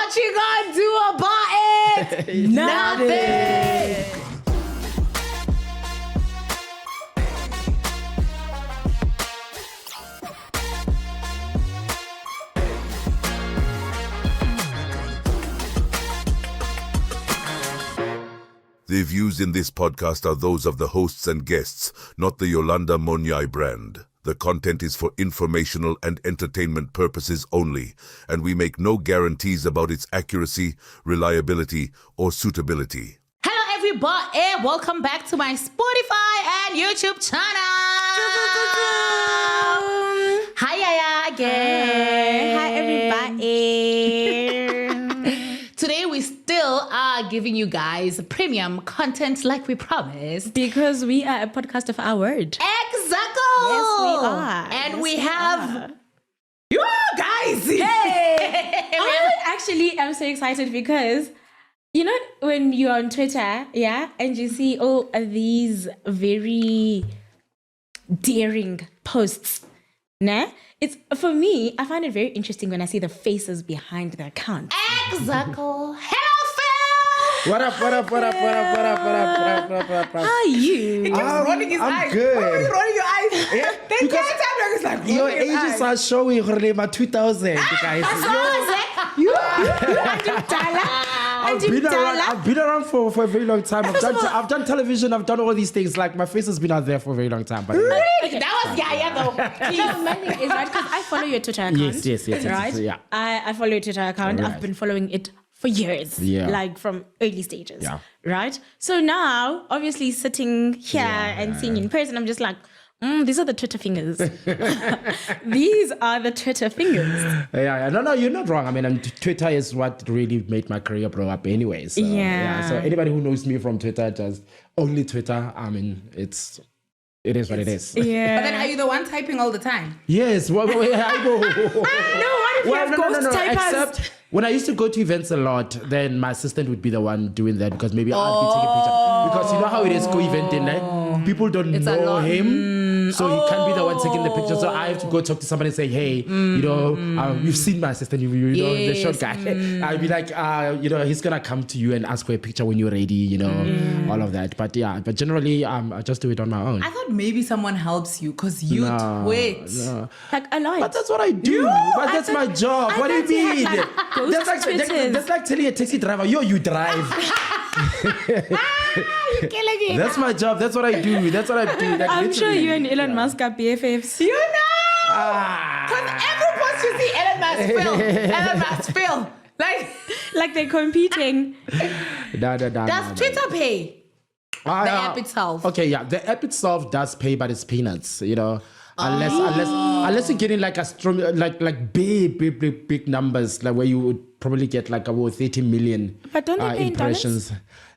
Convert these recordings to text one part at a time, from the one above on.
What you gonna do about it? Nothing. The views in this podcast are those of the hosts and guests, not the Yolanda brand. The content is for informational and entertainment purposes only, and we make no guarantees about its accuracy, reliability, or suitability. Hello, everybody. Welcome back to my Spotify and YouTube channel. Hi, Yaya, again. Hi, everybody. Today, we still are giving you guys premium content like we promised. Because we are a podcast of our word. Exactly. Yes, we are. And Yes, we we have are. you guys. Hey! I'm so excited because, you know, when you're on Twitter, yeah, and you see all of these very daring posts, nah? It's, for me, I find it very interesting when I see the faces behind the account. Exactly. Hello, Phil. What up? How are you? Rolling his eyes. Good. Why are you rolling your eyes? Yeah, The because entire time it's like Your rolling his ages eyes. are showing, my 2000, guys. I've been around for a very long time. I've done television. I've done all these things. Like, my face has been out there for a very long time. But That was Yaya though. No, my thing is, right, because I follow your Twitter account. Yes, right? yeah. I follow your Twitter account. Right. I've been following it for years. Yeah. Like from early stages. Yeah. Right? So now, obviously sitting here and seeing in person, I'm just like, these are the Twitter fingers. These are the Twitter fingers. Yeah. No, you're not wrong. I mean, Twitter is what really made my career blow up anyway. So, Yeah. So anybody who knows me from Twitter, just only Twitter, I mean, it is what it is. Yeah. But then are you the one typing all the time? Yes. I know. No, what if you have ghost typers? Except when I used to go to events a lot, then my assistant would be the one doing that because maybe I'd be taking pictures. Because you know how it is go-eventing, right? People don't It's a know lot. him. So he can't be the one taking the picture. So I have to go talk to somebody and say, hey, you've seen my assistant, you know, the short guy. I'd be like, he's going to come to you and ask for a picture when you're ready, all of that. But yeah, but generally, I just do it on my own. I thought maybe someone helps you because you tweet. No. Like a lot. But that's what I do. But that's my job. What do you mean? That's like telling a taxi driver, you drive. You're killing it. That's my job. That's what I do. Like, I'm sure literally. you and Elon Musk are BFFs. You know! Because every post you see Elon Musk Phil. Like they're competing. Does Twitter pay? The app itself. Okay, yeah. The app itself does pay, but it's peanuts, Unless you're getting like a strong, like big numbers, like where you would probably get like about 30 million But don't they pay in impressions.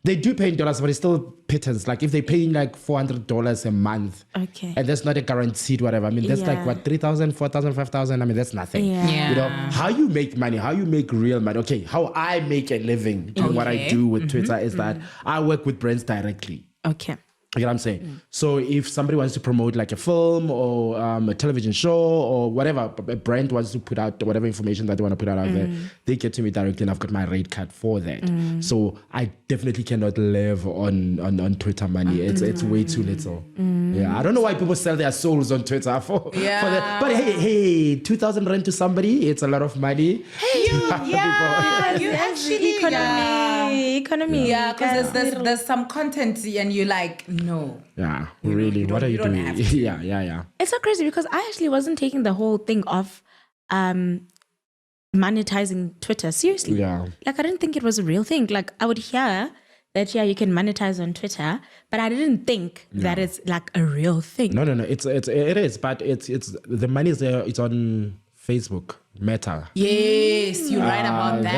They do pay in dollars, but it's still pittance. Like if they pay like $400 a month, Okay. and that's not a guaranteed whatever. I mean, that's like Yeah. what, 3,000, 4,000, 5,000. I mean, that's nothing. Yeah. How you make money, how you make real money. Okay, how I make a living doing what I do with Twitter is that I work with brands directly. Okay. You know what I'm saying? So if somebody wants to promote like a film or a television show or whatever, a brand wants to put out whatever information that they want to put out there, they get to me directly and I've got my rate card for that. So I definitely cannot live on Twitter money. It's way too little. Yeah, I don't know why people sell their souls on Twitter for that. But hey, 2,000 rand to somebody, it's a lot of money. Hey, you actually economy. Yeah, because there's some content and you're like, no. Yeah, really. What are you doing? Yeah. It's so crazy because I actually wasn't taking the whole thing of monetizing Twitter seriously. Yeah. Like I didn't think it was a real thing. Like I would hear that you can monetize on Twitter, but I didn't think that it's like a real thing. No. It is, but it's the money is there. It's on Facebook, Meta. Yes, you're right about that.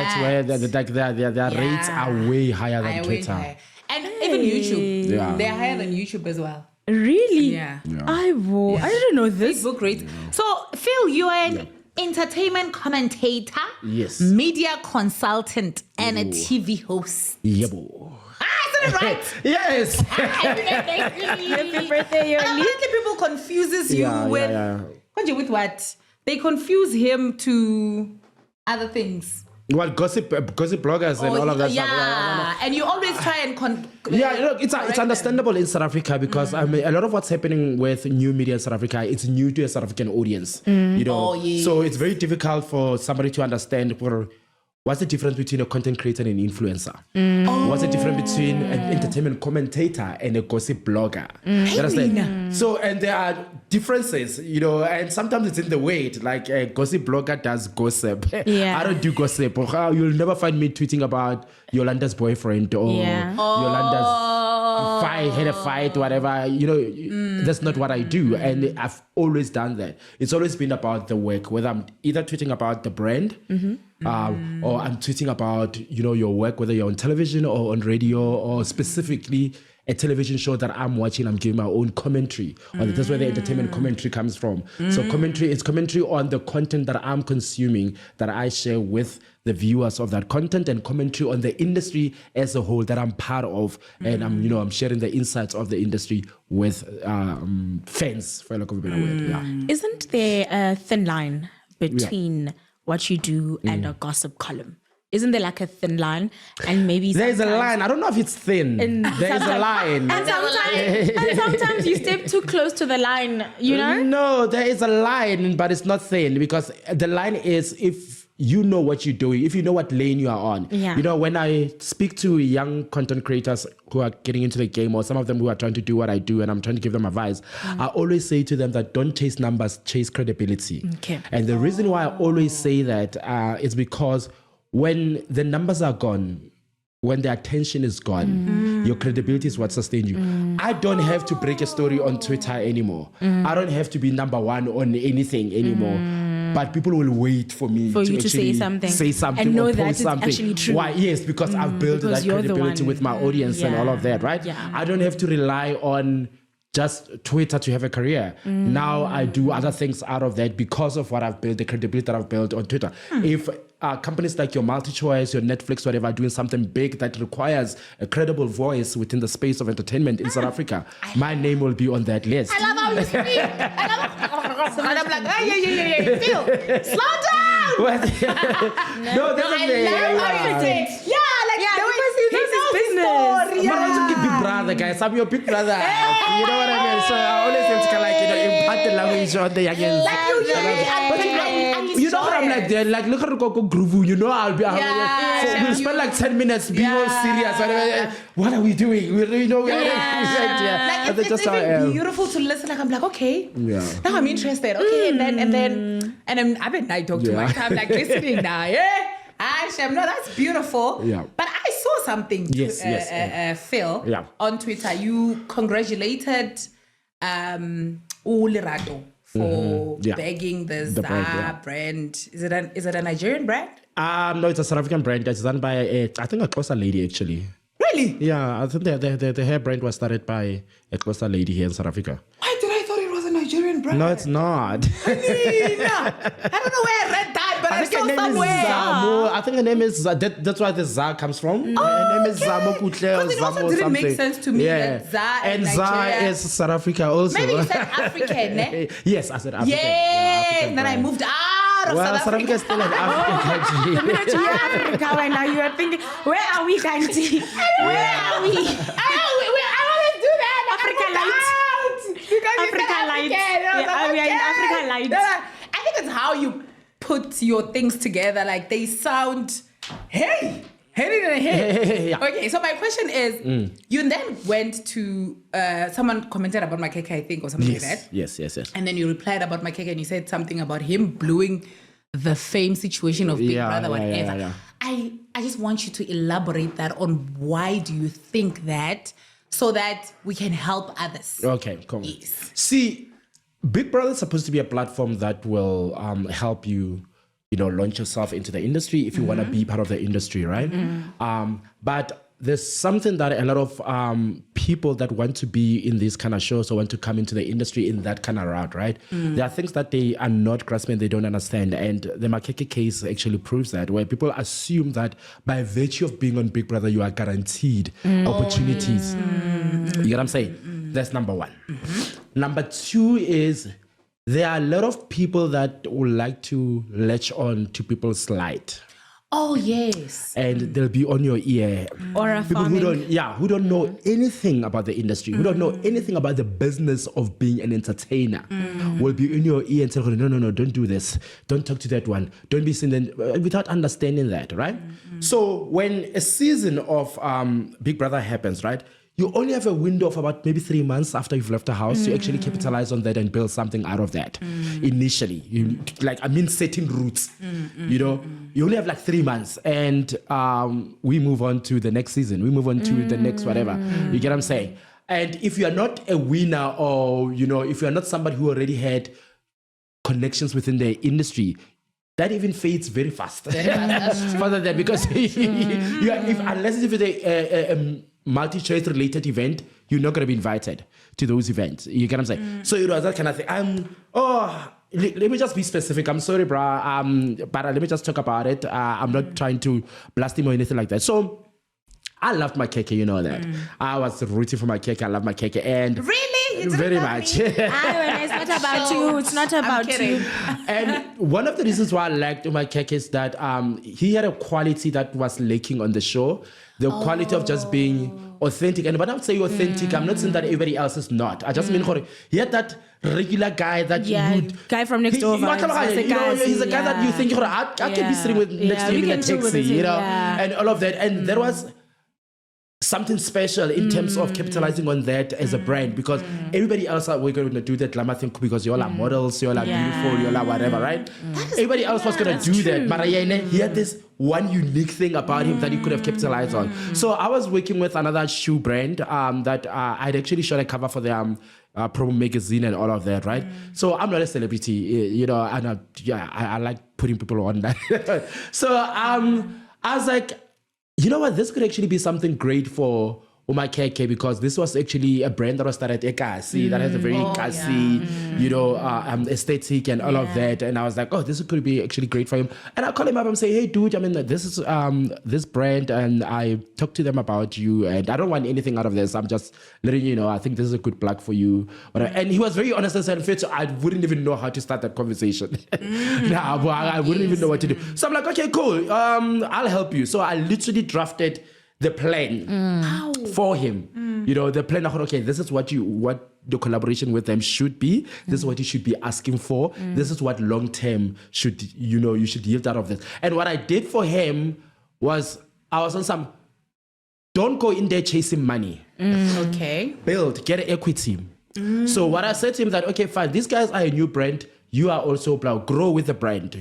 That's where their rates are way higher than Twitter. Higher. And even YouTube, Yeah. they're higher than YouTube as well. Really? Yeah. I didn't know this. Facebook rates. So, Phil, you are an entertainment commentator, Yes. media consultant, and a TV host. Yeah, boy. Is it right? Yes. Happy birthday, Apparently, people confuses you with yeah. with what? They confuse him to other things. Well, gossip bloggers and all of that stuff. Yeah, and you always try and Look, it's understandable in South Africa because I mean, a lot of what's happening with new media in South Africa, it's new to a South African audience. You know, so it's very difficult for somebody to understand what's the difference between a content creator and an influencer. What's the difference between an entertainment commentator and a gossip blogger? You understand? So, and there are differences, you know, and sometimes it's in the weight. Like a gossip blogger does gossip. I don't do gossip. You'll never find me tweeting about Yolanda's boyfriend or Yolanda's had a fight, whatever. You know, that's not what I do. And I've always done that. It's always been about the work, whether I'm either tweeting about the brand or I'm tweeting about, you know, your work, whether you're on television or on radio or specifically a television show that I'm watching. I'm giving my own commentary on it. That's where the entertainment commentary comes from. So commentary is commentary on the content that I'm consuming, that I share with the viewers of that content, and commentary on the industry as a whole that I'm part of. And I'm sharing the insights of the industry with fans, for lack of a better word. Yeah. Isn't there a thin line between what you do and a gossip column? Isn't there like a thin line? And maybe there's a line. I don't know if it's thin. There's a line. And sometimes you step too close to the line, you know? No, there is a line, but it's not thin, because the line is if you know what you're doing, if you know what lane you are on. Yeah. You know, when I speak to young content creators who are getting into the game, or some of them who are trying to do what I do and I'm trying to give them advice, I always say to them that don't chase numbers, chase credibility. Okay. And the reason why I always say that is because when the numbers are gone, when the attention is gone, your credibility is what sustains you. I don't have to break a story on Twitter anymore. I don't have to be number one on anything anymore. But people will wait for me to say something and know that it's actually true. Why? Yes, because I've built that credibility with my audience and all of that, right? Yeah. I don't have to rely on just Twitter to have a career. Now I do other things out of that because of what I've built, the credibility that I've built on Twitter. If companies like your MultiChoice, your Netflix, whatever, are doing something big that requires a credible voice within the space of entertainment in South Africa, my name will be on that list. I love how you speak. I love and I'm like, hey, Phil, slow down. No, that's I love how you say, because he knows his business. But I'm also big brother, guys. I'm your big brother. You know what I mean? So I always have to impart the language on the youngins. You know what I'm like there? Like, look at the Coco Groove. You know, I'll be. We'll spend like 10 minutes being all serious. What are we doing? Like, it's even beautiful to listen. Like, I'm like, okay, now I'm interested. Okay, and I've been like, talk too much. I'm like listening now. Yeah. No, that's beautiful. Yeah. But I saw something, Phil, on Twitter. You congratulated Lerato for bagging the ZA brand. Is it a Nigerian brand? No, it's a South African brand. It's done by a Xhosa lady, actually. Really? Yeah, I think the hair brand was started by a Xhosa lady here in South Africa. Why did I thought it was a Nigerian brand? No, it's not. I don't know where I read that, but I saw somewhere. I think the name is that's why the ZA comes from. Her name is Zamo Kutle or Zamo something. It didn't make sense to me that ZA and ZA is South Africa also. Maybe you said African, eh? Yes, I said African. Yes, then I moved out of South Africa. Africa is still an African country. The minute you hear Africa right now, you are thinking, where are we, Kanti? Where are we? I always do that. Africa Light. Africa Light. We are in Africa Light. I think it's how you put your things together. Like they sound, hey. Okay, so my question is, you then went to, someone commented about Makhekhe, I think, or something like that. Yes. And then you replied about Makhekhe and you said something about him blowing the fame situation of Big Brother, whatever. Yeah. I just want you to elaborate that on why do you think that, so that we can help others. Okay, cool. Yes. See, Big Brother is supposed to be a platform that will help you, launch yourself into the industry if you want to be part of the industry, right? But there's something that a lot of people that want to be in these kind of shows or want to come into the industry in that kind of route, right? There are things that they are not grasping, they don't understand. And the Makhekhe case actually proves that, where people assume that by virtue of being on Big Brother, you are guaranteed opportunities. You get what I'm saying? That's number one. Number two is there are a lot of people that would like to latch on to people's light. Oh, yes. And they'll be on your ear. Or a People farming. who don't know anything about the industry, who don't know anything about the business of being an entertainer, will be in your ear and tell you, no, don't do this. Don't talk to that one. Don't be seen then, without understanding that, right? So when a season of Big Brother happens, right? You only have a window of about maybe 3 months after you've left the house to actually capitalize on that and build something out of that. Initially, setting roots. You know, you only have like 3 months, and we move on to the next season. We move on to the next whatever. You get what I'm saying? And if you are not a winner, or if you are not somebody who already had connections within the industry, that even fades very fast. Further than, because unless it's a multi-choice related event, you're not going to be invited to those events. You get what I'm saying? So it was that kind of thing. Let me just be specific. I'm sorry, brah. But let me just talk about it. I'm not trying to blast him or anything like that. So I loved Makhekhe, you know that. I was rooting for Makhekhe. I love Makhekhe. And really? You didn't very love much. me? It's not about you. It's not about you. And one of the reasons why I liked Makhekhe is that he had a quality that was lacking on the show. The quality of just being authentic. And when I say authentic, I'm not saying that everybody else is not. I just mean he had that regular guy that guy from next door. He's a guy that you think I can be sitting with next to him in a taxi, and all of that. And there was something special in terms of capitalizing on that as a brand, because everybody else we're going to do that glamour thing because you all are models, you all are beautiful, you all are whatever, right? Everybody else was going to do that, but he had this one unique thing about him that he could have capitalized on. So I was working with another shoe brand that I'd actually shot a cover for their promo magazine and all of that, right? So I'm not a celebrity, and I like putting people on that. So I was like, you know what, this could actually be something great for Makhekhe, because this was actually a brand that was started at Ekasi, that has a very classy, aesthetic and all of that. And I was like, this could be actually great for him. And I call him up and say, hey, dude, this is this brand, and I talked to them about you, and I don't want anything out of this. I'm just letting you know, I think this is a good plug for you. And he was very honest and said, so I wouldn't even know how to start that conversation. I wouldn't even know what to do. So I'm like, okay, cool. I'll help you. So I literally drafted the plan for him. The plan of, okay, this is what the collaboration with them should be. This is what you should be asking for. This is what long term you should yield out of this. And what I did for him was, I was on some, don't go in there chasing money. Okay. Build, get equity. So what I said to him that, okay, fine, these guys are a new brand. You are also grow with the brand,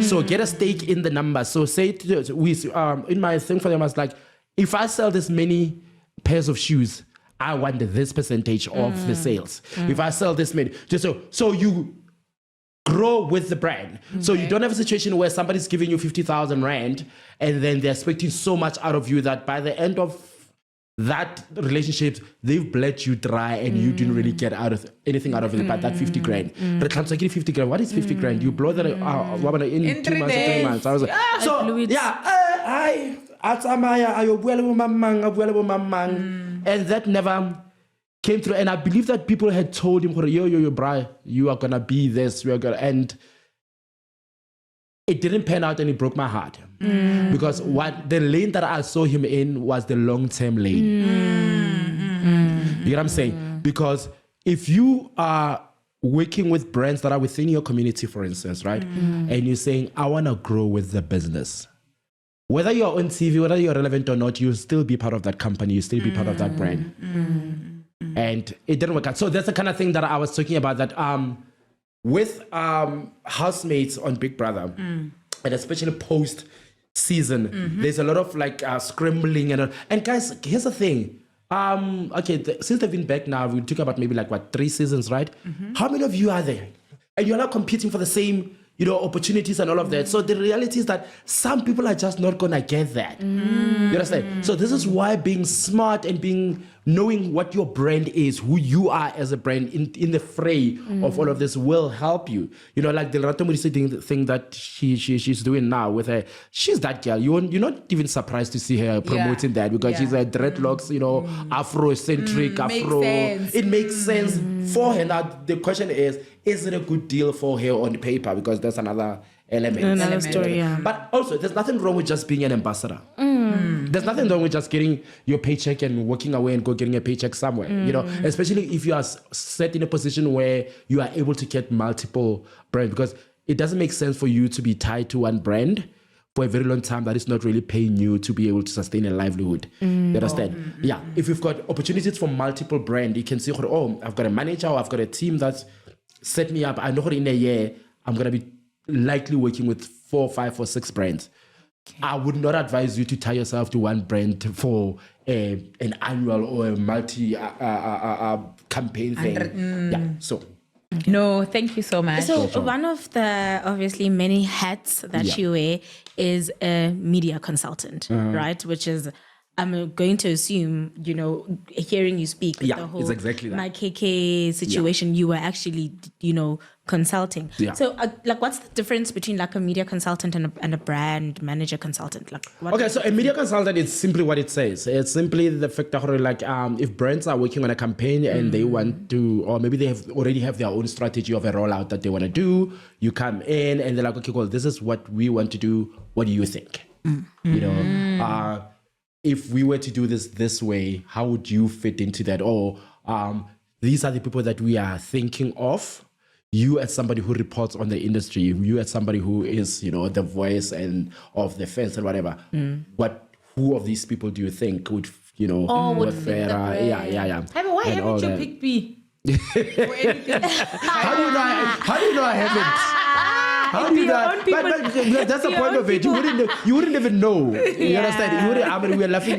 So get a stake in the numbers. So say in my thing for them, I was like, if I sell this many pairs of shoes, I want this percentage of the sales. If I sell this many, just so you grow with the brand. Okay. So you don't have a situation where somebody's giving you 50,000 Rand and then they're expecting so much out of you that by the end of that relationship, they've bled you dry and you didn't really get anything out of it but that 50 grand. But I'm like, 50 grand, what is 50 grand? You blow that in 2 months or 3 months. I was like, and that never came through. And I believe that people had told him, yo, bro, you are gonna be this, and it didn't pan out, and it broke my heart. Because what the lane that I saw him in was the long-term lane. You know what I'm saying? Because if you are working with brands that are within your community, for instance, right? And you're saying, I want to grow with the business. Whether you're on TV, whether you're relevant or not, you'll still be part of that company. You'll still be part of that brand. And it didn't work out. So that's the kind of thing that I was talking about, that with housemates on Big Brother, and especially post-season, there's a lot of scrambling. And guys, here's the thing. Since they've been back now, we're talking about maybe 3 seasons, right? How many of you are there? And you're not competing for the same opportunities and all of that. So the reality is that some people are just not going to get that. You understand? So this is why being smart and knowing what your brand is, who you are as a brand in the fray of all of this will help you. Like the Ratomurisi thing that she's doing now with her, she's that girl. You're not even surprised to see her promoting that, because she's a dreadlocks, Afrocentric, Afro. Sense. It makes sense for her. Now the question is it a good deal for her on paper? Because that's another elements. Story, yeah. But also, there's nothing wrong with just being an ambassador. There's nothing wrong with just getting your paycheck and walking away and go getting a paycheck somewhere, especially if you are set in a position where you are able to get multiple brands, because it doesn't make sense for you to be tied to one brand for a very long time that is not really paying you to be able to sustain a livelihood. You understand? Yeah. If you've got opportunities for multiple brands, you can see, oh, I've got a manager or I've got a team that's set me up. I know in a year, I'm going to be likely working with 4, 5, or 6 brands. I would not advise you to tie yourself to one brand for an annual or a multi campaign thing. Yeah. So. No, thank you so much. So one of the obviously many hats that you wear is a media consultant, right? Which is, I'm going to assume, hearing you speak, the whole it's exactly that. Makhekhe situation, you were actually, consulting. Yeah. So, what's the difference between like a media consultant and a brand manager consultant? So a media consultant is simply what it says. It's simply the fact that if brands are working on a campaign and they want to, or maybe they already have their own strategy of a rollout that they want to do, you come in and they're like, okay, cool, this is what we want to do. What do you think? If we were to do this way, how would you fit into that? Or these are the people that we are thinking of. You as somebody who reports on the industry, you as somebody who is, the voice and of the fence and whatever. Who of these people do you think would, would fit the brand? Yeah. Hey, but why haven't you picked me? For anything? How do you know I haven't? How do you know? But that's the point of it. You wouldn't even know. You understand? We were laughing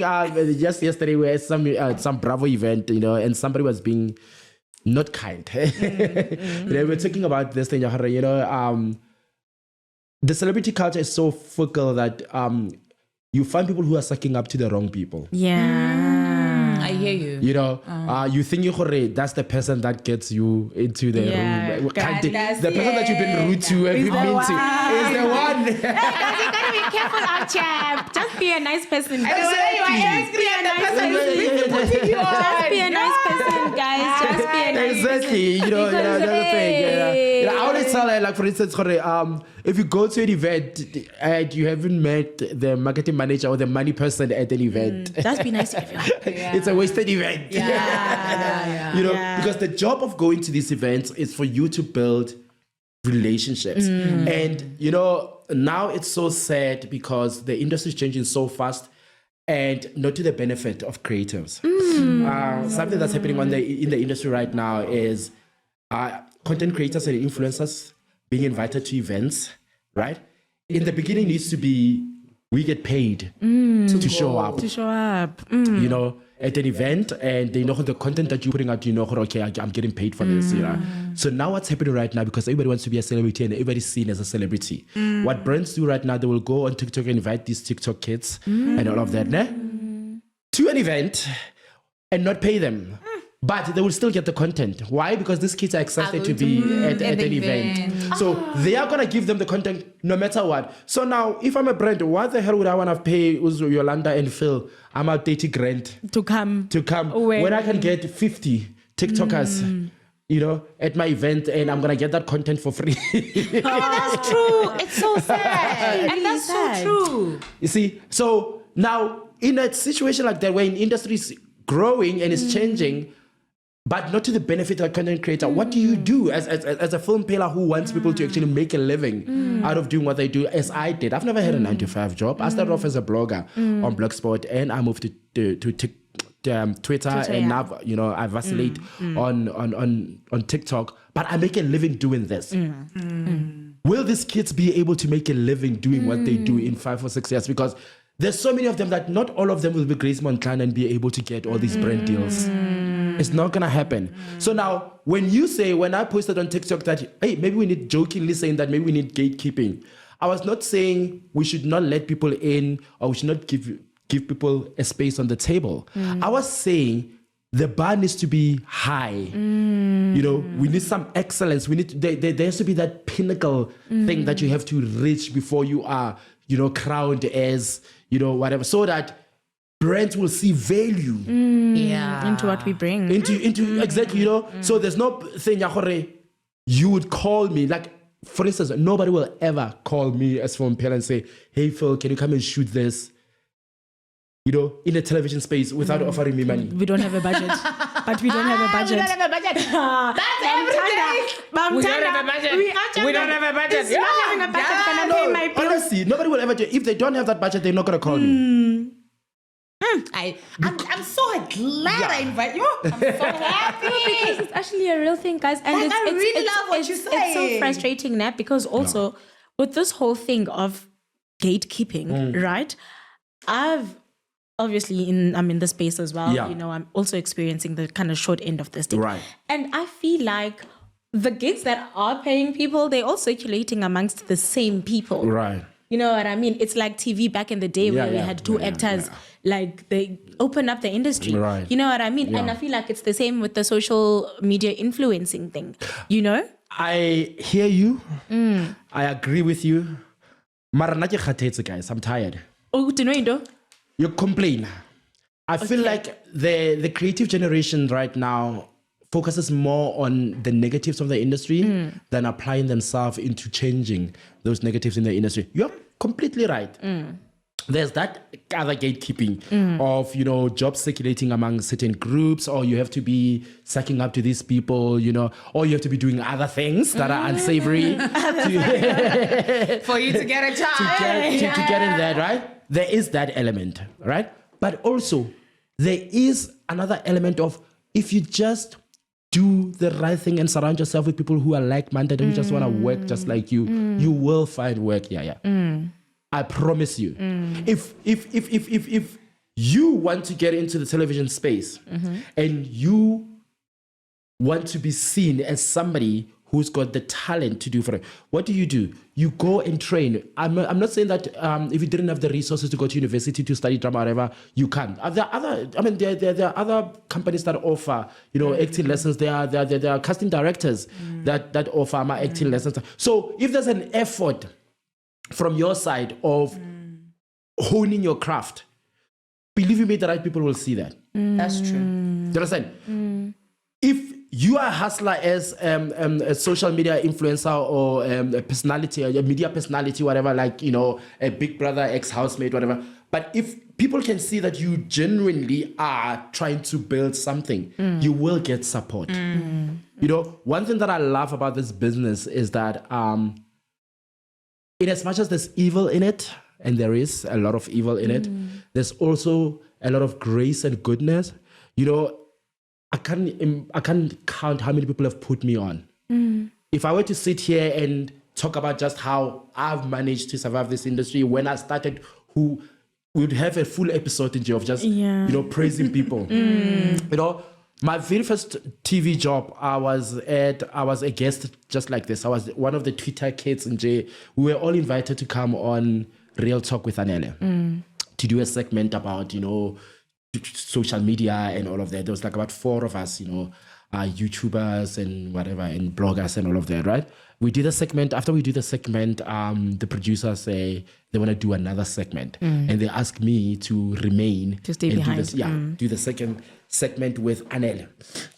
just yesterday. We had some Bravo event, and somebody was being not kind. We were talking about this thing. The celebrity culture is so fickle that you find people who are sucking up to the wrong people. Yeah. I hear you. You think that's the person that gets you into the room. The person that you've been rude to and been mean to is the one. Hey guys, you gotta be careful out, champ. Just be a nice person. Just be a nice person, guys. Just be a nice person. Exactly. That's the thing. I always tell her, for instance, if you go to an event and you haven't met the marketing manager or the money person at an event, just be nice to everyone. It's a wasted event. Because the job of going to these events is for you to build relationships. And, now it's so sad because the industry is changing so fast and not to the benefit of creatives. Something that's happening in the industry right now is content creators and influencers being invited to events, right? In the beginning, it needs to be, we get paid to show up. To show up. At an event, and they know the content that you're putting out, okay, I'm getting paid for this, So now what's happening right now, because everybody wants to be a celebrity and everybody's seen as a celebrity. What brands do right now, they will go on TikTok and invite these TikTok kids and all of that, to an event and not pay them. But they will still get the content. Why? Because these kids are excited to be at an event. So they are going to give them the content no matter what. So now, if I'm a brand, why the hell would I want to pay Yolanda and Phil? I'm out 30 grand to come when I can get 50 TikTokers, at my event, and I'm going to get that content for free. That's true. It's so sad. And that's so true. You see? So now, in a situation like that, where an industry is growing and is changing, but not to the benefit of a content creator. What do you do as a Phil Mphela who wants people to actually make a living out of doing what they do, as I did? I've never had a 9-to-5 job. I started off as a blogger on Blogspot, and I moved to Twitter, and now I vacillate on TikTok. But I make a living doing this. Will these kids be able to make a living doing what they do in 5 or 6 years? Because there's so many of them that not all of them will be Grace Montana and be able to get all these brand deals. It's not going to happen. So now, when I posted on TikTok that, hey, maybe we need, jokingly saying that maybe we need gatekeeping, I was not saying we should not let people in or we should not give people a space on the table. I was saying the bar needs to be high. We need some excellence. There has to be that pinnacle thing that you have to reach before you are, crowned as, whatever, so that brands will see value into what we bring. Into exactly, So there's no thing, you would call me, like, for instance, nobody will ever call me as Phil Mphela and say, hey, Phil, can you come and shoot this? You know, in a television space without offering me money. We don't have a budget. But we don't have a budget. We don't have a budget. That's every day. We don't have a budget. We don't have a budget. It's not having a budget gonna pay my bills. Honestly, nobody will ever do. If they don't have that budget, they're not gonna call me. I'm so glad I invite you. I'm so happy. Because it's actually a real thing, guys. And Like, I really love what you say. It's so frustrating now because also with this whole thing of gatekeeping, right? I'm in the space as well. Yeah. You know, I'm also experiencing the kind of short end of this thing. Right. And I feel like the gigs that are paying people, they're all circulating amongst the same people. Right. You know what I mean? It's like TV back in the day where we had two actors, like they open up the industry. Right. You know what I mean? Yeah. And I feel like it's the same with the social media influencing thing, you know? I hear you. I agree with you. Mara nna ke kgathetse, guys. I'm tired. Oh, do you know? You complain. I feel like the creative generation right now focuses more on the negatives of the industry than applying themselves into changing those negatives in the industry. You're completely right. There's that other gatekeeping of, you know, jobs circulating among certain groups, or you have to be sucking up to these people, you know, or you have to be doing other things that are unsavory For you to get a job. to get in there, right? There is that element, right? But also, there is another element of if you just do the right thing and surround yourself with people who are like-minded and who just want to work just like you, you will find work. I promise you. If you want to get into the television space and you want to be seen as somebody who's got the talent to do for it, what do? You go and train. I'm not saying that if you didn't have the resources to go to university to study drama or whatever, you can't. There are other companies that offer, you know, acting lessons. There are casting directors that offer my acting lessons. So if there's an effort from your side of honing your craft, believe me, the right people will see that. That's true. Do you understand? If you are a hustler as a social media influencer or a personality, a media personality, whatever, like, you know, a Big Brother, ex-housemate, whatever. But if people can see that you genuinely are trying to build something, you will get support. You know, one thing that I love about this business is that in as much as there's evil in it, and there is a lot of evil in it, there's also a lot of grace and goodness. You know, I can't count how many people have put me on. If I were to sit here and talk about just how I've managed to survive this industry, when I started, who would have a full episode in of just, you know, praising people. You know, my very first TV job, I was a guest just like this. I was one of the Twitter kids in J. We were all invited to come on Real Talk with Anele to do a segment about, you know, social media and all of that. There was like about 4 of us, you know, YouTubers and whatever, and bloggers and all of that, right? We did a segment. After we did the segment, the producers say they want to do another segment, and they ask me to remain to stay and behind. do the second segment with Anele,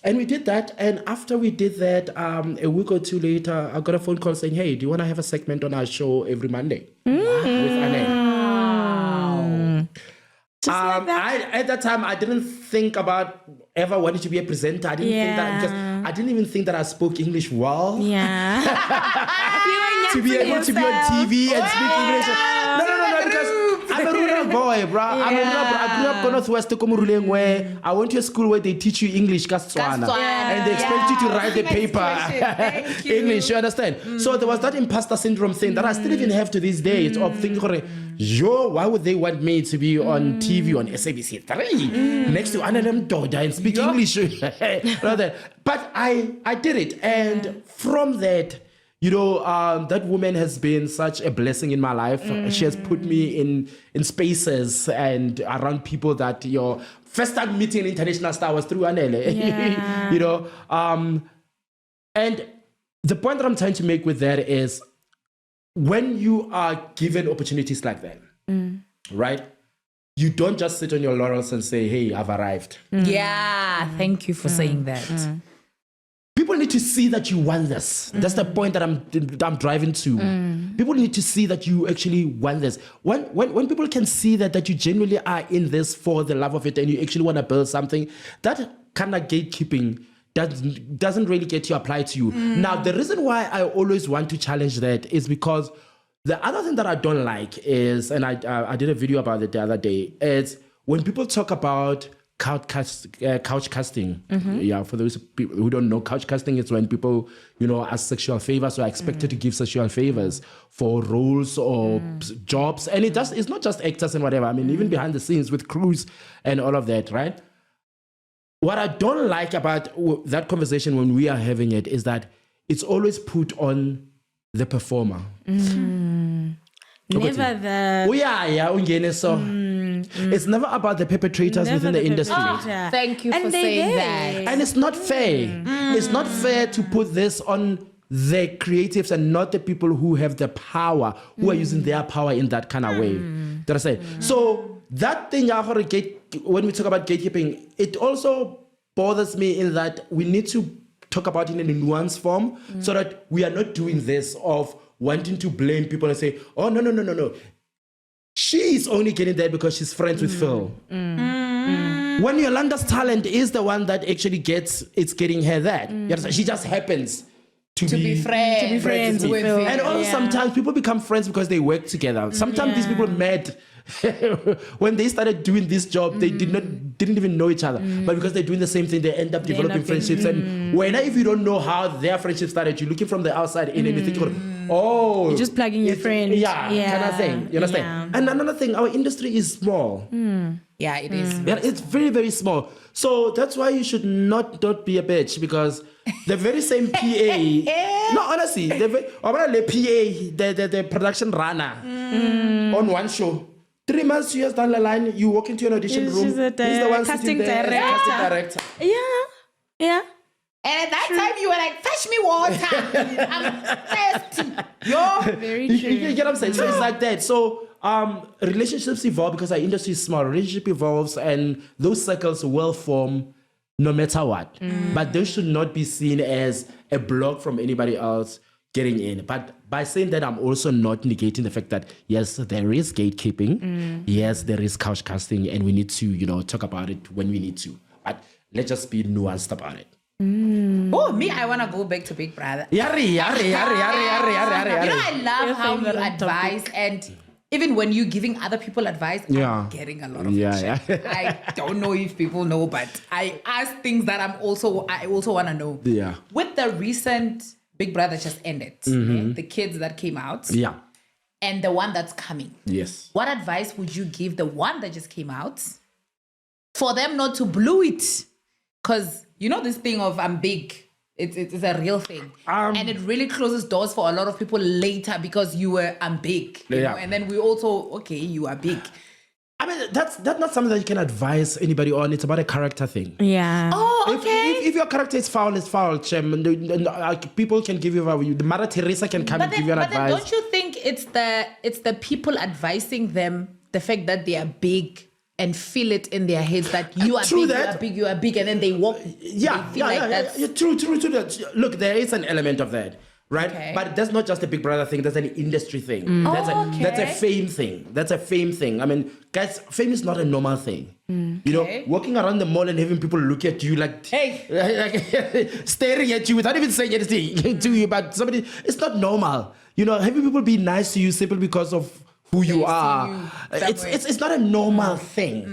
and we did that. And after we did that, a week or 2 later, I got a phone call saying, "Hey, do you want to have a segment on our show every Monday with Anele?" Like that. At that time, I didn't think about ever wanting to be a presenter. I didn't think that, because I didn't even think that I spoke English well. To be able to be on TV and speak English. No, because I'm a rural boy, bro. I grew up in Northwest Komuruleng, where I went to a school where they teach you English, Kastswana, and they expect you to write the paper English. You understand? So there was that imposter syndrome thing that I still even have to this day. It's of thinking, yo, why would they want me to be on TV on SABC 3 next to Anelem Doda and speak English? But I did it, and from that, you know, that woman has been such a blessing in my life. She has put me in spaces and around people that your first time meeting an international star was through Anele. You know, and the point that I'm trying to make with that is, when you are given opportunities like that, right? You don't just sit on your laurels and say, "Hey, I've arrived." Yeah, thank you for saying that. People need to see that you want this. That's the point that I'm driving to. People need to see that you actually want this. When people can see that you genuinely are in this for the love of it and you actually want to build something, that kind of gatekeeping doesn't really get to apply to you. Now, the reason why I always want to challenge that is because the other thing that I don't like is, and I did a video about it the other day, is when people talk about couch casting. Yeah, for those people who don't know, couch casting is when people, ask sexual favors or are expected to give sexual favors for roles or jobs. And it's not just actors and whatever. I mean, even behind the scenes with crews and all of that, right? What I don't like about that conversation when we are having it is that it's always put on the performer. Never the... Oh, yeah, so it's never about the perpetrators within the industry. Thank you for saying that. And it's not fair. It's not fair to put this on the creatives and not the people who have the power, who are using their power in that kind of way. That I say. So that thing, when we talk about gatekeeping, it also bothers me in that we need to talk about it in a nuanced form so that we are not doing this of wanting to blame people and say, oh, no. She is only getting there because she's friends with Phil. When Yolanda's talent is the one that actually getting her that. She just happens to be friends with Phil. And also sometimes people become friends because they work together. Sometimes these people met when they started doing this job, they didn't even know each other. But because they're doing the same thing, they end up developing friendships. And if you don't know how their friendship started, you're looking from the outside in and you think, you're just plugging your friend. Kind of thing. You understand? And another thing, our industry is small. Yeah, it is. It's very, very small. So that's why you should not be a bitch, because the very same PA, no, honestly, the production runner on one show, 3 months, 2 years down the line, you walk into an audition room, he's the one casting sitting there, casting director. Yeah. And at that time, you were like, fetch me water. I'm thirsty. Very true. You get what I'm saying? So it's like that. So relationships evolve because our industry is small. Relationship evolves and those circles will form no matter what. But they should not be seen as a block from anybody else getting in. But by saying that, I'm also not negating the fact that, yes, there is gatekeeping. Yes, there is couch casting, and we need to, talk about it when we need to. But let's just be nuanced about it. Oh, me, I want to go back to Big Brother. Yari. I love how you advise, and even when you're giving other people advice, I'm getting a lot of shit. I don't know if people know, but I ask things that I also want to know. Yeah. With the recent Big Brother just ended, the kids that came out, and the one that's coming. Yes. What advice would you give the one that just came out for them not to blow it? Because this thing of I'm big, it's a real thing. And it really closes doors for a lot of people later because I'm big. You know? And then we also, you are big. I mean, that's not something that you can advise anybody on. It's about a character thing. Yeah. Oh, okay. If your character is foul, it's foul. People can give you the Mother Teresa can come and give you an advice. But then don't you think it's the people advising them, the fact that they are big, and feel it in their heads that you are big, you are big, and then they walk. True. Look, there is an element of that, right? Okay. But that's not just a Big Brother thing. That's an industry thing. That's a fame thing. I mean, guys, fame is not a normal thing. Walking around the mall and having people look at you like, hey, staring at you without even saying anything to you, but somebody, it's not normal. Having people be nice to you simply because of who you are. It's not a normal thing,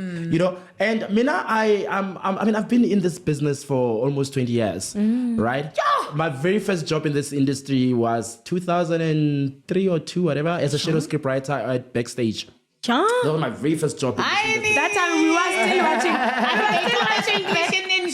And Mina, I've been in this business for almost 20 years, right? Yeah. My very first job in this industry was 2003 or 2, whatever, as a shadow script writer at Backstage. That was my very first job. That time we were still watching. We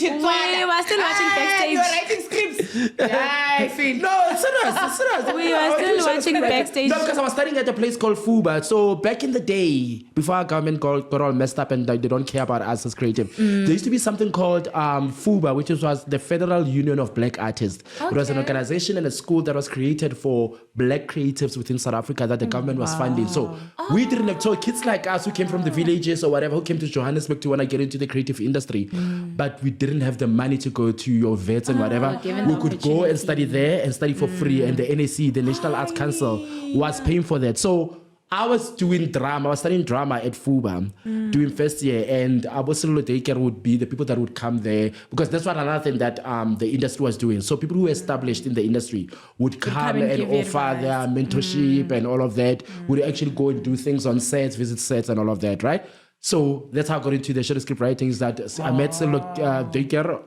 were still watching Backstage. You were writing scripts. I feel. No, it's serious. We were still watching Backstage. No, because I was studying at a place called Fuba. So back in the day, before our government got all messed up and they don't care about us as creative, there used to be something called Fuba, which was the Federal Union of Black Artists. Okay. It was an organization and a school that was created for black creatives within South Africa that the government was funding. So we didn't have choice. kids like us who came from the villages or whatever, who came to Johannesburg to want to get into the creative industry, but we didn't have the money to go to your vets and whatever. We could go and study there and study for free, and the NAC, the National Arts Council, was paying for that. So I was doing drama. I was studying drama at FUBA, doing first year, and Abosilo Daycare would be the people that would come there, because that's what another thing that the industry was doing. So people who were established in the industry would come and offer their mentorship and all of that. Would actually go and do things on sets, visit sets and all of that, right? So that's how I got into the short script writing. Is that I met Silo Daycare,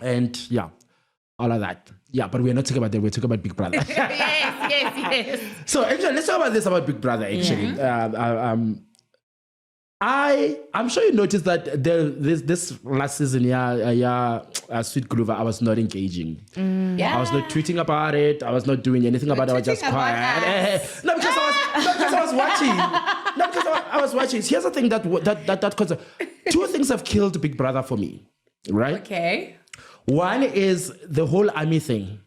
and yeah, all of that. Yeah, but we're not talking about that. We're talking about Big Brother. yes. So actually, let's talk about this about Big Brother. Actually, I'm sure you noticed that this last season, Sweet Groove, I was not engaging. I was not tweeting about it. I was not doing anything about it. I was just quiet. No, because I was watching. No, because I was watching. Here's the thing that two things have killed Big Brother for me, right? Okay. One is the whole army thing.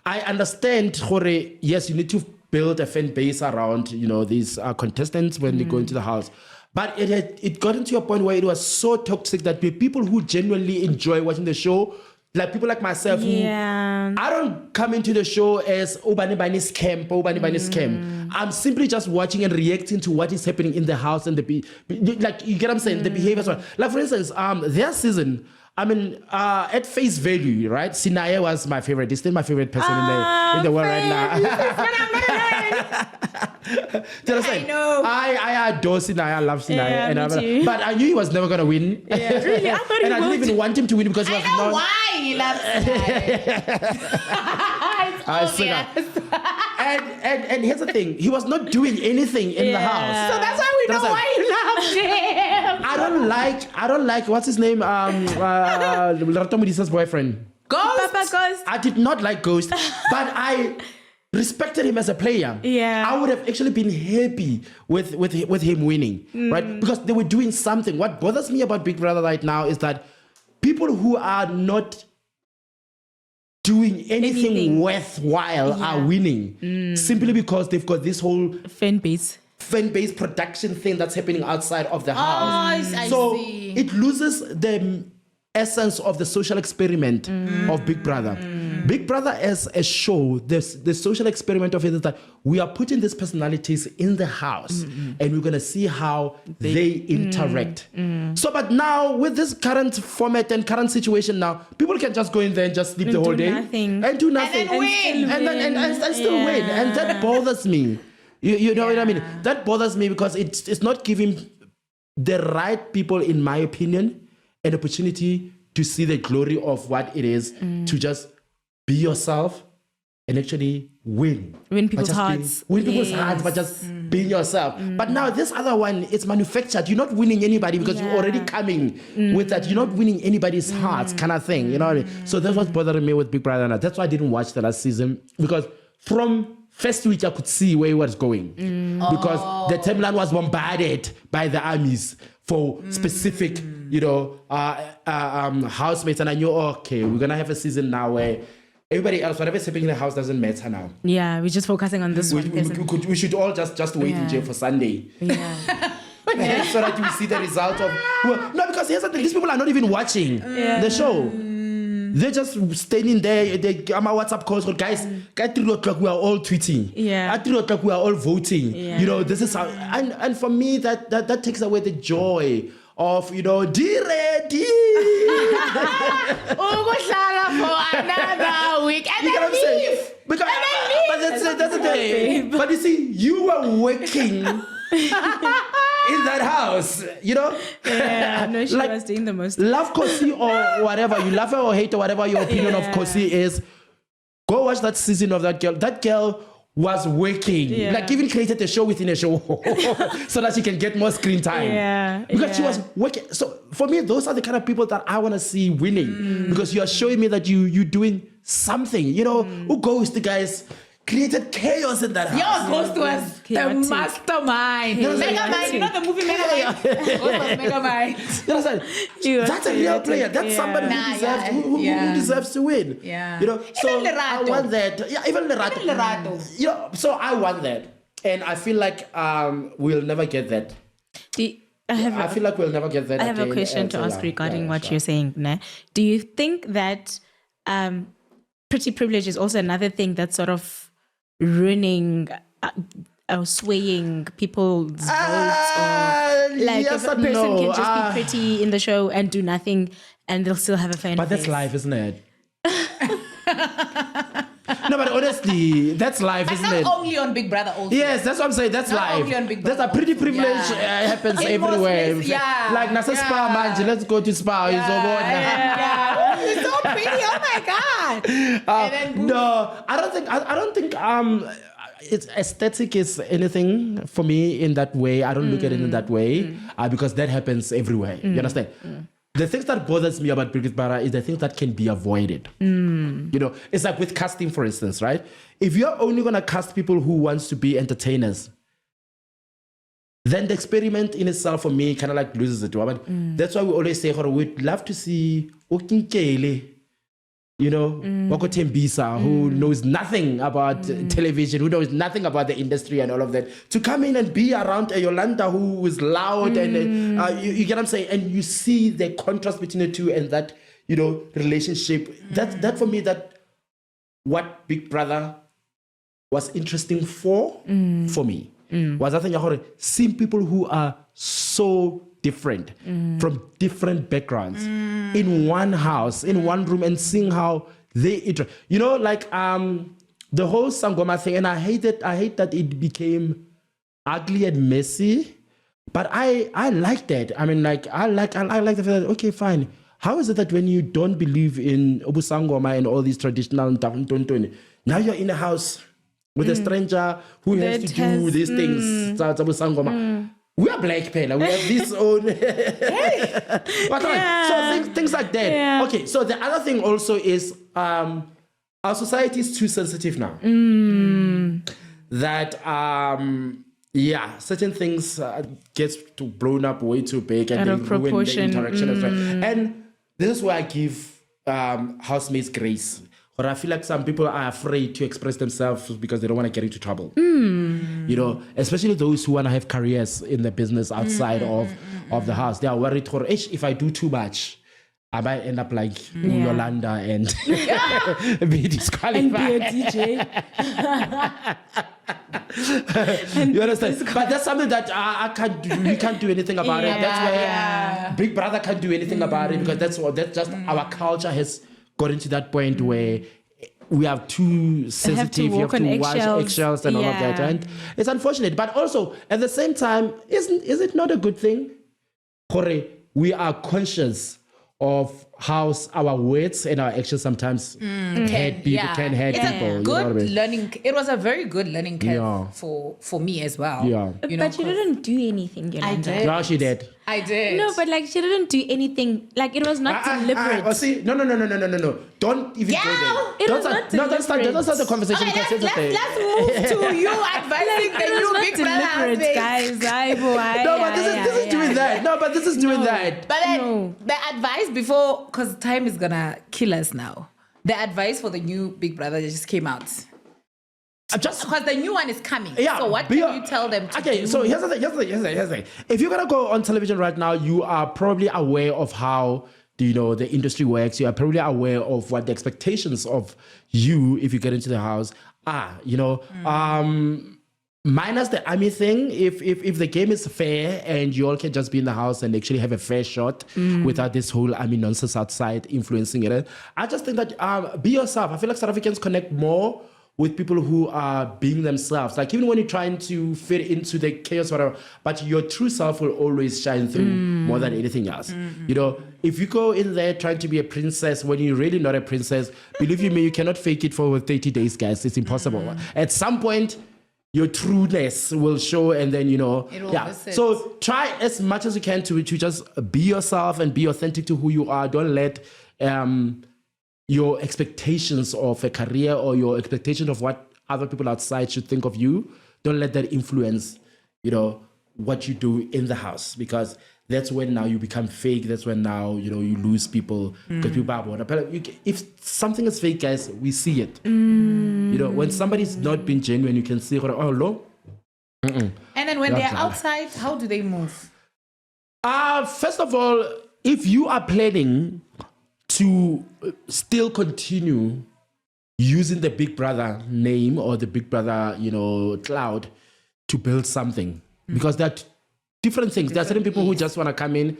I understand, yes, you need to build a fan base around, these contestants when they go into the house. But it got into a point where it was so toxic that people who genuinely enjoy watching the show, like people like myself, who I don't come into the show as Bani scam. I'm simply just watching and reacting to what is happening in the house and like, you get what I'm saying, the behaviors. Like, for instance, their season, at face value, right? Sinaya was my favorite. He's still my favorite person in the world right now. Do you understand? I know. I adore Sinaya. I love Sinaya. Yeah, but I knew he was never going to win. Yeah, really? I thought and I didn't even want him to win because he was not. Why he loves Sinaya. And here's the thing. He was not doing anything in the house. So that's why we know why you loved him. I don't like what's his name? Lerato Modisa's boyfriend. Ghost. Papa Ghost. I did not like Ghost, but I respected him as a player. Yeah. I would have actually been happy with him winning, right? Because they were doing something. What bothers me about Big Brother right now is that people who are not doing anything worthwhile are winning simply because they've got this whole fan base production thing that's happening outside of the house. I see. It loses the essence of the social experiment of Big Brother. Big Brother as a show, the social experiment of it is that we are putting these personalities in the house and we're going to see how they interact. So, but now with this current format and current situation now, people can just go in there and just sleep the whole day and do nothing. And still win. And that bothers me. You know what I mean? That bothers me because it's not giving the right people, in my opinion, an opportunity to see the glory of what it is to just be yourself and actually win. Win people's hearts. Win people's hearts, but just being yourself. But now this other one, it's manufactured. You're not winning anybody because you're already coming with that. You're not winning anybody's hearts kind of thing. You know what I mean? So that's what's bothering me with Big Brother. And that's why I didn't watch the last season, because from first week I could see where it was going. Because the timeline was bombarded by the armies for specific, housemates. And I knew, okay, we're going to have a season now where everybody else, whatever's happening in the house doesn't matter now. Yeah, we're just focusing on this one. We should all just wait in jail for Sunday. Yeah. So that we see the result of... No, because here's the thing. These people are not even watching the show. They're just standing there. On my WhatsApp calls, guys, at 3 o'clock, we are all tweeting. Yeah. At 3 o'clock, we are all voting. Yeah. This is how... And for me, that takes away the joy of, ready. For another week. And then leave. But that's the thing. But you see, you were working in that house, Yeah, no, she was doing the most. Love Kosi or whatever, you love her or hate her, whatever your opinion of Kosi is, go watch that season of that girl. That girl was working, like even created a show within a show so that she can get more screen time. Because she was working. So for me, those are the kind of people that I want to see winning, because you are showing me that you're doing something. Who goes to guys created chaos in that house. Your Ghost was the mastermind. Megamind, you know the movie Megamind? Ghost was Megamind. That's a real player. That's somebody who deserves to win. Yeah. So I want that. Yeah, even Lerato. So I want that. And I feel like we'll never get that. I feel like we'll never get that. I have a question to ask regarding what you're saying, ne? Do you think that pretty privilege is also another thing that's sort of ruining or swaying people's votes? Or like yes if a person can just be pretty in the show and do nothing and they'll still have a fan But base. that's life, isn't it? No, but honestly, that's life, isn't it? Not only on Big Brother also. Yes, that's what I'm saying. That's Not life. only on Big That's Brother a pretty also, privilege yeah. happens In most everywhere. places, yeah. Like Nasa Spa, man, let's go to Spa. Yeah. You're so pretty. Oh my God. And then No, I don't think it's aesthetic is anything for me in that way. I don't look at it in that way because that happens everywhere. You understand? The things that bothers me about Big Brother is the things that can be avoided. You know, it's like with casting, for instance, right? If you're only going to cast people who wants to be entertainers, then the experiment in itself for me kind of like loses it. But that's why we always say, we'd love to see Okinkele, you know, Wako Tembisa, who knows nothing about television, who knows nothing about the industry and all of that, to come in and be around a Yolanda who is loud and you get what I'm saying, and you see the contrast between the two and that, you know, relationship. That for me, that what Big Brother was interesting for me was I think seeing people who are so different from different backgrounds in one house, in one room, and seeing how they interact. You know, like the whole Sangoma thing, and I hate that it became ugly and messy, but I like that. I mean, like I like the fact that, okay, fine. How is it that when you don't believe in Obusangoma and all these traditional now you're in a house with a stranger who has to do these things, Obusangoma. We are black pela. We have this own. So things like that. Yeah. Okay. So the other thing also is our society is too sensitive now. That certain things get blown up way too big and out they of ruin the proportion. interaction as well. And this is where I give housemates grace. Or I feel like some people are afraid to express themselves because they don't want to get into trouble. You know, especially those who want to have careers in the business outside of the house. They are worried for, if I do too much, I might end up like Yolanda and be disqualified. And be a DJ. You understand? But that's something that I can't do. We can't do anything about it. That's where Big Brother can't do anything about it because that's just our culture has got into that point where we are too sensitive. You have to watch eggshells and all of that, and it's unfortunate. But also at the same time, is it not a good thing? Kore, we are conscious of how our words and our actions sometimes hurt people. Can hurt people. Good learning. It was a very good learning curve for me as well. Yeah, but you didn't do anything, Yolanda. I did. No, she did. I did. No, but like she didn't do anything. Like it was not deliberate. See, no. Don't even go there. It was not don't start the conversation. Okay, let's move to you advising the new Big Brother guys. No, but this is doing that. No, but this is doing that. But then the advice before, because time is gonna kill us now. The advice for the new Big Brother that just came out. Because the new one is coming. Yeah, so what can you tell them to do? So here's the thing. If you're gonna go on television right now, you are probably aware of how the industry works. You are probably aware of what the expectations of you if you get into the house are. Minus the army thing, if the game is fair and you all can just be in the house and actually have a fair shot without this whole army nonsense outside influencing it. I just think that be yourself. I feel like South Africans connect more with people who are being themselves. Like even when you're trying to fit into the chaos, whatever, but your true self will always shine through more than anything else. If you go in there trying to be a princess when you're really not a princess, believe you me, you cannot fake it for 30 days, guys. It's impossible. At some point, your trueness will show, and then So try as much as you can to just be yourself and be authentic to who you are. Don't let your expectations of a career or your expectation of what other people outside should think of you, don't let that influence, what you do in the house, because that's when now you become fake. That's when now, you lose people because people are if something is fake, guys, we see it. When somebody's not being genuine, you can see, oh, no, And then when they're outside, how do they move? First of all, if you are planning to still continue using the Big Brother name or the Big Brother, cloud to build something, because there are different things. There are certain people who just want to come in,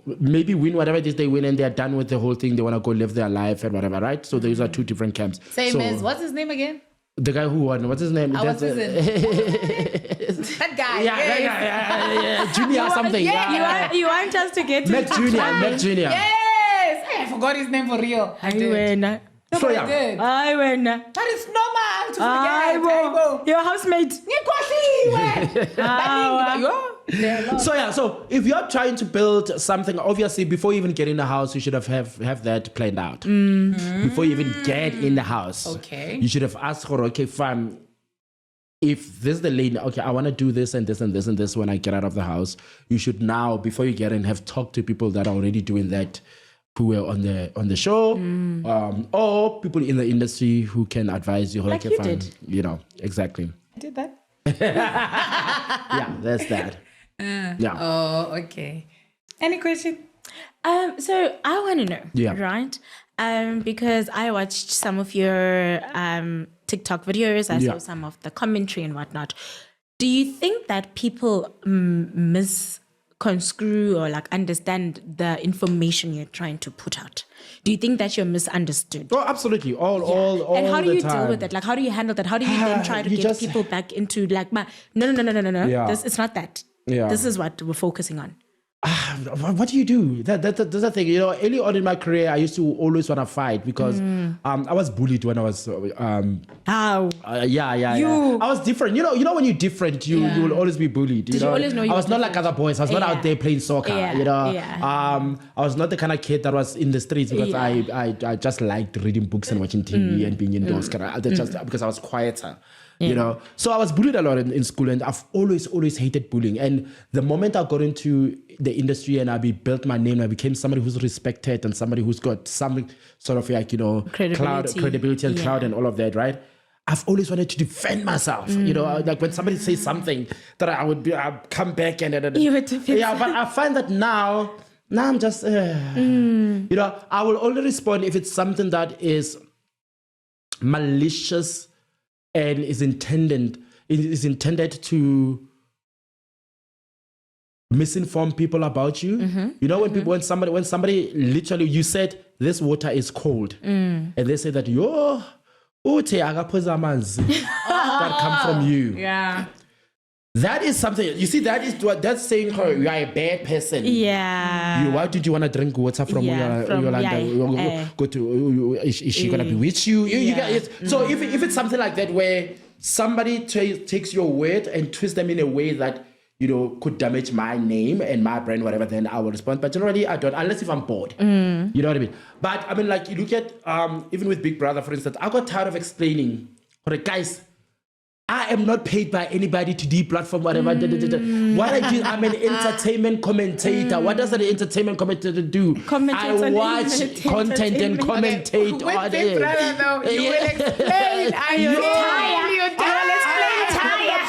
maybe win whatever it is they win, and they're done with the whole thing. They want to go live their life and whatever, right? So those are two different camps. Same as, what's his name again? The guy who won. What's his name? What's his name? That guy. Yeah, Junior or something. You want us to get Mac Junior. Yes! I forgot his name for real. I did. No, So, I did. But it's normal to forget. Your housemate. So if you're trying to build something, obviously before you even get in the house, you should have that planned out. Before you even get in the house, you should have asked her, okay, fine, if this is the lane, okay, I want to do this and this and this and this when I get out of the house. You should now, before you get in, have talked to people that are already doing that, who were on the show, or people in the industry who can advise you. Like okay, you fine. did. Exactly. I did that. Yeah, that's that. Yeah. Oh, okay. Any question? So I want to know, right? Because I watched some of your TikTok videos. I saw some of the commentary and whatnot. Do you think that people misconstrue or understand the information you're trying to put out? Do you think that you're misunderstood? Oh, absolutely. All and how do you the deal time. with that? How do you handle that? How do you then try to get people back into no. Yeah. It's not that. Yeah. This is what we're focusing on. What do you do? That's the thing. Early on in my career, I used to always want to fight because I was bullied when I was. How? I was different. When you're different, you will always be bullied. Did you always know you I was were not like other boys. I was not out there playing soccer. Yeah. I was not the kind of kid that was in the streets because I just liked reading books and watching TV and being indoors. Just because I was quieter. So I was bullied a lot in school, and I've always hated bullying. And the moment I got into the industry and I built my name, I became somebody who's respected and somebody who's got some sort of credibility and clout and all of that, right? I've always wanted to defend myself. Like when somebody says something that I'd come back and you would defend. Yeah, but I find that now I'm just I will only respond if it's something that is malicious and is intended to misinform people about you. When somebody literally, you said this water is cold, and they say that that come from you. Yeah. That is something, you see, that's saying you are a bad person. Yeah. Why did you want to drink water from Yolanda? Go to, is she going to bewitch you? So if it's something like that where somebody takes your word and twists them in a way that, could damage my name and my brand, whatever, then I will respond. But generally, I don't, unless if I'm bored. You know what I mean? But I mean, you look at, even with Big Brother, for instance, I got tired of explaining, guys, I am not paid by anybody to deplatform whatever. What I do, I'm an entertainment commentator. What does an entertainment commentator do? I watch content and commentate on it. You will explain.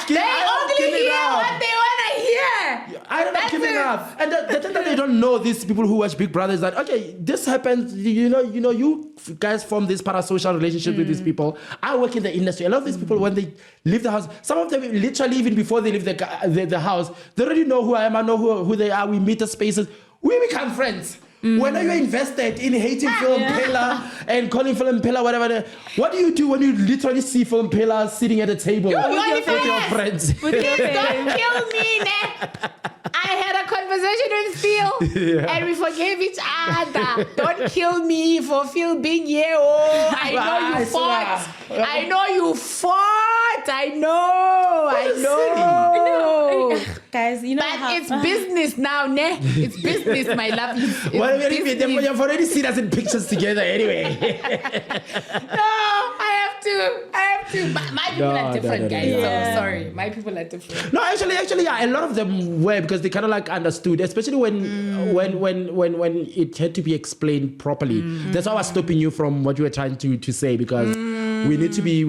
They only hear what they want to hear. I'm not giving up. And the thing that they don't know, these people who watch Big Brother, is that, okay, this happens, you guys form this parasocial relationship with these people. I work in the industry. A lot of these people, when they leave the house, some of them literally even before they leave the house, they already know who I am. I know who they are. We meet at spaces. We become friends. When you're invested in hating Phil Mphela and calling Phil Mphela, whatever, what do you do when you literally see Phil Mphela sitting at a table with your friends? Please don't kill me, ne? I had a conversation with Phil and we forgave each other. Don't kill me for Phil being here. Oh, I know you fought. I know you fought. I know. Guys, but it's business now, ne? It's business, my love. You've already seen us in pictures together anyway. No, I have to. My people are different, guys. So sorry. My people are different. No, actually, yeah, a lot of them were, because they kind of understood, especially when it had to be explained properly. That's why I was stopping you from what you were trying to say, because we need to be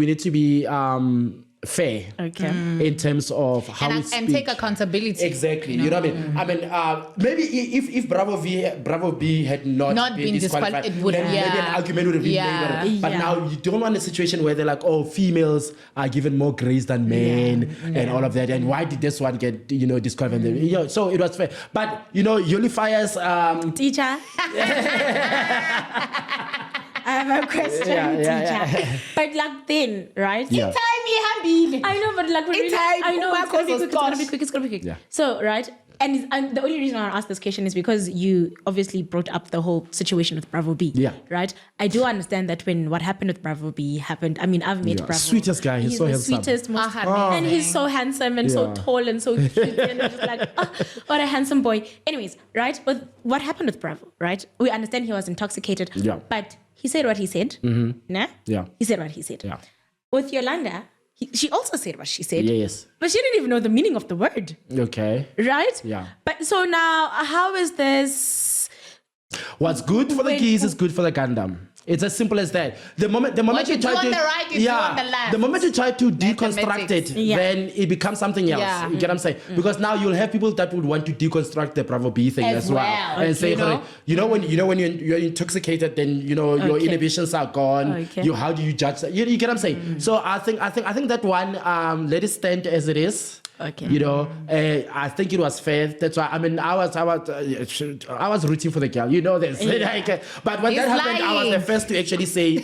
fair. Okay. In terms of how we speak. And take accountability. Exactly. You know what I mean? Maybe if Bravo B had not been disqualified, it would, then maybe an argument would have been made. But now you don't want a situation where they're like, oh, females are given more grace than men and all of that. And why did this one get, disqualified? So it was fair. But, Yolifier's... Teacher. I have a question, teacher. But like then, right? Yeah. I know, but like really, I know it's gonna be quick. Yeah. So, right, and the only reason I asked this question is because you obviously brought up the whole situation with Bravo B. Yeah. Right? I do understand that when what happened with Bravo B happened, I mean, I've met Bravo. Sweetest guy. He's so the handsome. Sweetest, most and he's so handsome and so tall and so cute and I'm just like, what a handsome boy. Anyways, right? But what happened with Bravo, right? We understand he was intoxicated, but he said what he said. Nah? Yeah. He said what he said. Yeah. With Yolanda, she also said what she said. Yes. But she didn't even know the meaning of the word. Okay. Right? Yeah. But so now, how is this? What's good for the geese is good for the Gundam. It's as simple as that. The moment What you do try on to, the right, you do on the left. The moment you try to deconstruct it, then it becomes something else. Yeah. You get what I'm saying? Because now you'll have people that would want to deconstruct the Bravo B thing as well. And say, when you're intoxicated, then your inhibitions are gone. Okay. How do you judge that? You get what I'm saying? So I think that one, let it stand as it is. Okay. I think it was fair. That's why. I mean, I was rooting for the girl. You know this. But when that happened, I was the first to actually say,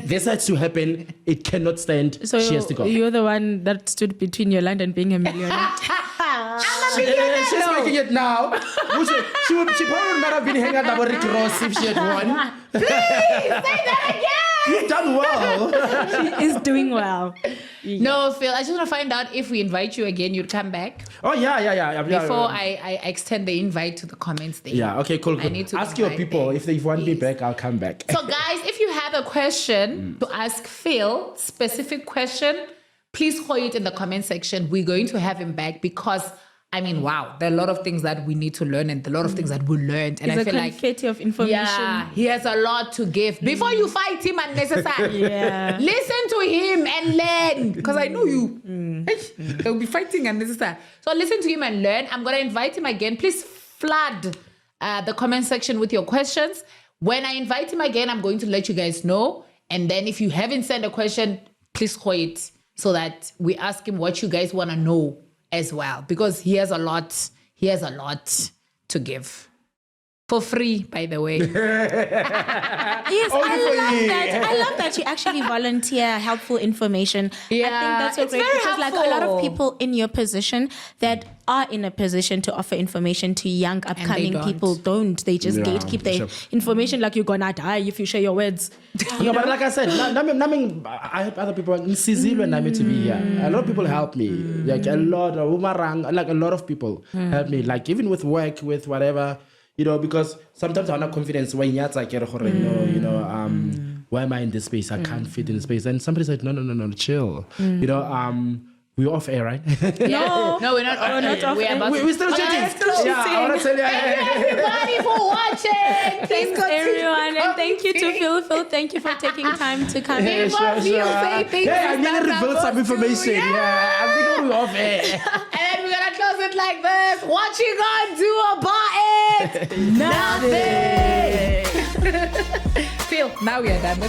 "This has to happen. It cannot stand. So she has to go." You're the one that stood between Yolanda and being a millionaire. I'm a millionaire. She's making it now. She probably would not have been hanging out with Rick Ross if she had won. Please say that again. You've done well. She is doing well. No, Phil, I just want to find out if we invite you again, you'd come back. Oh, yeah. Before I extend the invite to the comments there. Yeah, okay, cool. I need to ask your people. If they want me back, I'll come back. So, guys, if you have a question to ask Phil, specific question, please hold it in the comment section. We're going to have him back because... I mean, wow, there are a lot of things that we need to learn and a lot of things that we learned. And it's I feel like... confetti of information. Yeah, he has a lot to give. Before you fight him unnecessarily, listen to him and learn. Because I know you. They'll be fighting unnecessarily. So listen to him and learn. I'm going to invite him again. Please flood the comment section with your questions. When I invite him again, I'm going to let you guys know. And then if you haven't sent a question, please hold it so that we ask him what you guys want to know as well, because he has a lot to give. For free, by the way. Yes, I love that you actually volunteer helpful information. Yeah, I think that's so great because like a lot of people in your position that are in a position to offer information to young upcoming people don't. They just gatekeep their information like you're gonna die if you share your words. No, but like I said, I help other people. To be here. A lot of people help me. Like a lot of people help me. Like even with work, with whatever. Because sometimes I'm not confident when why am I in this space? I can't fit in this space. And somebody said, no, chill. We're off air, right? No, we're not off air. We're still chatting. I want to tell you. Thank you, everybody, for watching. Thanks, everyone. And thank you to Phil. Phil, thank you for taking time to come in. I need to reveal some information. I think we're off air. And we're going to close it like this. What you gonna do about it? Nothing. Phil, now we are done.